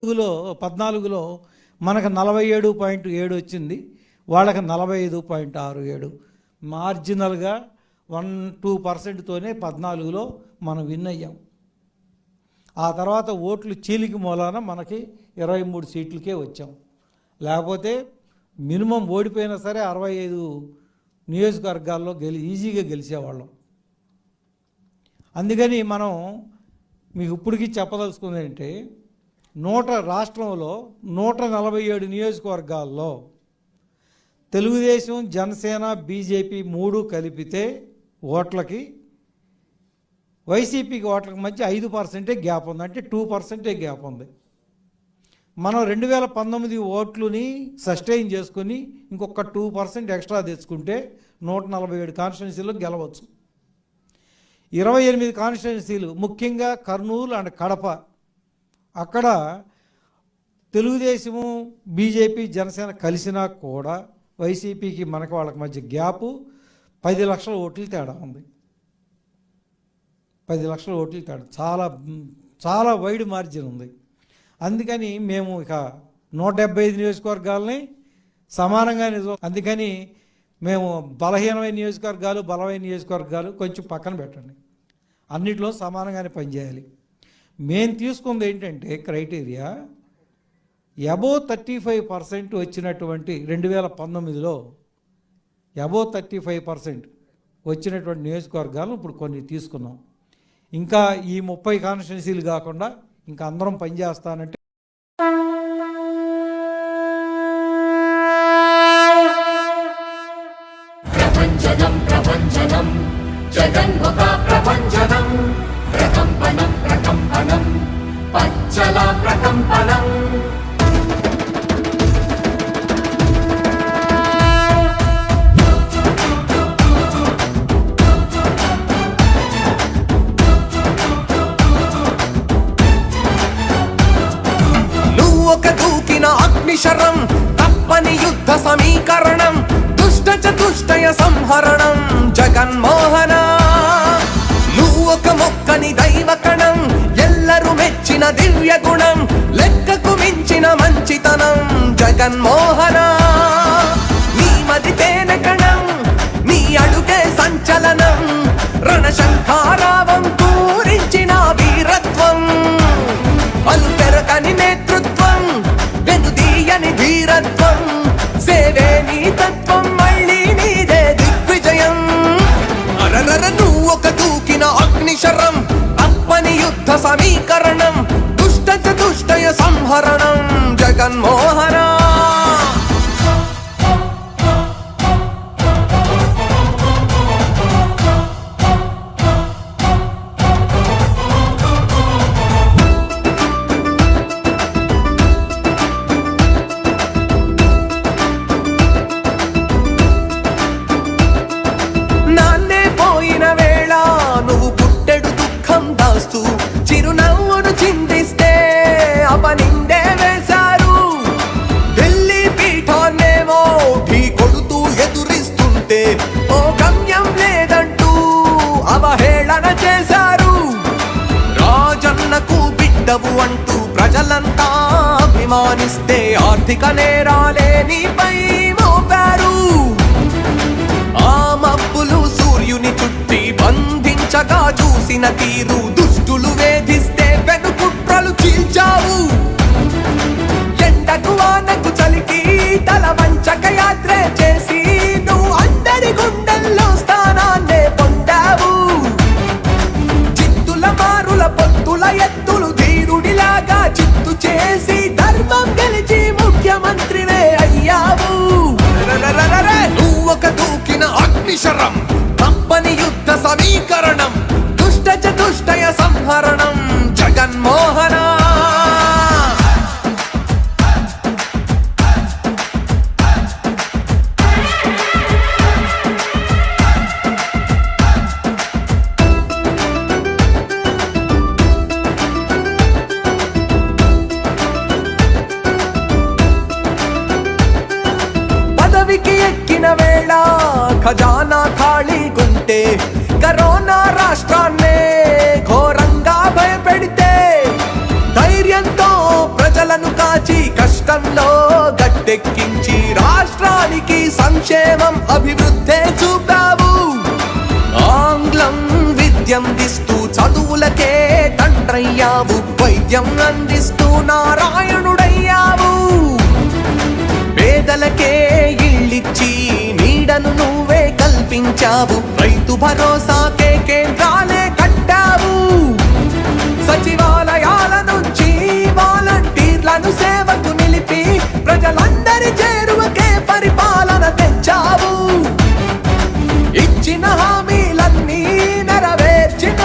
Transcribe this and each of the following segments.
14లో మనకు 47.7 వచ్చింది, వాళ్ళకి 45.67. మార్జినల్గా 1-2%తోనే 14లో మనం విన్ అయ్యాం. ఆ తర్వాత ఓట్లు చీలికి మూలాన మనకి 23 సీట్లకే వచ్చాం. లేకపోతే మినిమం ఓడిపోయినా సరే 65 నియోజకవర్గాల్లో ఈజీగా గెలిచేవాళ్ళం. అందుకని మనం మీకు ఇప్పటికీ చెప్పదలుచుకుంది ఏంటంటే, రాష్ట్రంలో 147 నియోజకవర్గాల్లో తెలుగుదేశం, జనసేన, బీజేపీ 3 కలిపితే ఓట్లకి వైసీపీకి ఓట్లకి మధ్య 5% గ్యాప్ ఉంది, అంటే 2% గ్యాప్ ఉంది. మనం 2019 ఓట్లుని సస్టైన్ చేసుకుని ఇంకొక 2% ఎక్స్ట్రా తెచ్చుకుంటే 147 కాన్స్టిట్యున్సీలో గెలవచ్చు. 28 కాన్స్టిట్యున్సీలు, ముఖ్యంగా కర్నూలు అండ్ కడప, అక్కడ తెలుగుదేశము, బీజేపీ, జనసేన కలిసినా కూడా వైసీపీకి మనకు వాళ్ళకి మధ్య గ్యాపు 10 లక్షల ఓట్లు తేడా ఉంది. 10 లక్షల ఓట్లు తేడా, చాలా చాలా వైడ్ మార్జిన్ ఉంది. అందుకని మేము ఇక 175 నియోజకవర్గాలని సమానంగా అందుకని మేము బలహీనమైన నియోజకవర్గాలు, బలమైన నియోజకవర్గాలు కొంచెం పక్కన పెట్టండి, అన్నిట్లో సమానంగానే పనిచేయాలి. మేము తీసుకుంది ఏంటంటే క్రైటీరియా, అబోవ్ 35% వచ్చినటువంటి 2019లో అబోవ్ 35% వచ్చినటువంటి నియోజకవర్గాలు ఇప్పుడు కొన్ని తీసుకున్నాం. ఇంకా ఈ 30 కాన్స్టిట్యున్సీలు కాకుండా ఇంకా అందరం పనిచేస్తానంటే ప్రపంచనం జగన్ముఖ ప్రపంచనం ప్రకంపనం ప్రకంపనం పచ్చల ప్రకంపనం. నువ్వొక దూకిన అగ్నిశరం, తప్పని యుద్ధ సమీకరణం, దుష్ట చతుష్టయ సంహరణం జగన్మోహన. నువ్వొక మొక్కని దైవకణం, ఎల్లరూ మెచ్చిన దివ్య గుణం, లెక్కకు మించిన మంచితనం జగన్మోహన. నీ మది తేనె కణం, నీ అడుగే సంచలనం, రణశంఖారావం పూరించిన వీరత్వం, అలు పెరగని నేతృత్వం, వెనుదీయని ధీరత్వం, సేవే నీ తత్వం, మళ్ళీ నీదే దిగ్విజయం. అరరర నువ్వొక దూకిన అగ్నిశరం, తప్పని యుద్ధ సమీకరణం, దుష్ట చతుష్టయ సంహరణం జగన్మోహన. చిరునవ్వును చిందిస్తే అపనిందే వేశారు, ఢిల్లీ పీఠాన్నేమో ఢీ కొడుతూ ఎదురిస్తుంటే ఓ గమ్యం లేదంటూ అవహేళన చేశారు. రాజన్నకు బిడ్డవు అంటూ ప్రజలంతా అభిమానిస్తే ఆర్థిక నేరాలే నీపై మోపారు. ఆ మబ్బులు సూర్యుని చుట్టి బంధించగా చూసిన తీరు, దుష్టులు వేధిస్తే వెనుకుట్రలు చీల్చావు. ఎండకు వానకు చలికి తల వంచక యాత్రే చేసి నువ్వు అందరి గుండెల్లో స్థానాన్నే పొందావు. చిత్తుల మారుల పొత్తుల ఎత్తులు ధీరుడిలాగా చిత్తు చేసి ధర్మం గెలిచి ముఖ్యమంత్రివే అయ్యావు. నువ్వొక దూకిన అగ్నిశరం, తప్పని యుద్ధ సమీకరణం, దుష్ట చతుష్టయ సంహరణం జగన్మోహన. పదవికి ఎక్కిన వేళ ఖజానా ఖాళీగుంటే, కరోనా రాష్ట్రాన్నే ఘోరంగా భయపెడితే, ధైర్యంతో ప్రజల ప్రజలను కాచి కష్టంలో గట్టెక్కించి రాష్ట్రానికి సంక్షేమం అభివృద్ధే చూపావు. ఆంగ్లం విద్యందిస్తూ చదువులకే తండ్రయ్యావు, వైద్యం అందిస్తూ నారాయణుడయ్యావు. పేదలకే ఇళ్ళిచ్చి నీడను నువ్వే కల్పించావు, రైతు భరోసాకే కేంద్రాలే కట్టావు. సచివాలయాల నుంచి వాలంటీర్లను సేవకు నిలిపి ప్రజలందరి చేరువకే పరిపాలన తెచ్చావు. ఇచ్చిన హామీలన్నీ నెరవేర్చిన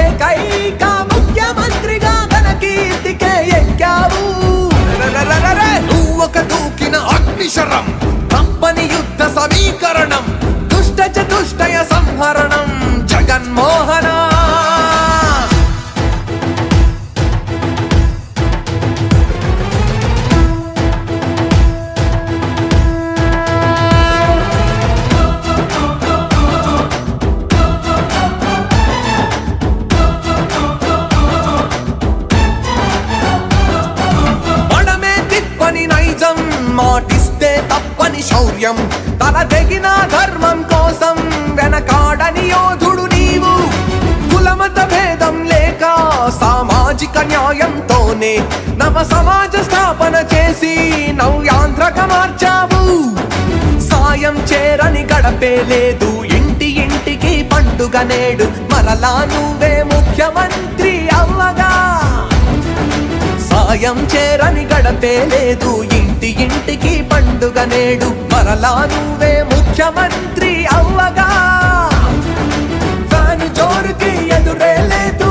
ఏకైక ముఖ్యమంత్రిగా తన కీర్తికే ఎక్కావు. నువ్వొక దూకిన అగ్నిశరం, తప్పని యుద్ధ సమీకరణం, దుష్ట చతుష్టయ సంహరణం జగన్మోహన. మాటిస్తే తప్పని శౌర్యం, తల తెగిన ధర్మం కోసం వెనకాడని యోధుడు నీవు. కులమత భేదం లేక సామాజిక న్యాయంతోనే నవ సమాజ స్థాపన చేసి నవ్యాంధ్రక మార్చావు. సాయం చేరని గడపే లేదు, ఇంటి ఇంటికి పండుగ నేడు, మరలా నువ్వే ముఖ్యమంత్రి అవ్వగా. సాయం చేరని గడపే లేదు, ఇంటి ఇంటికి పండుగ నేడు, మరలా నువ్వే ముఖ్యమంత్రి అవ్వగా. ఫ్యాను జోరుకి ఎదురే లేదు,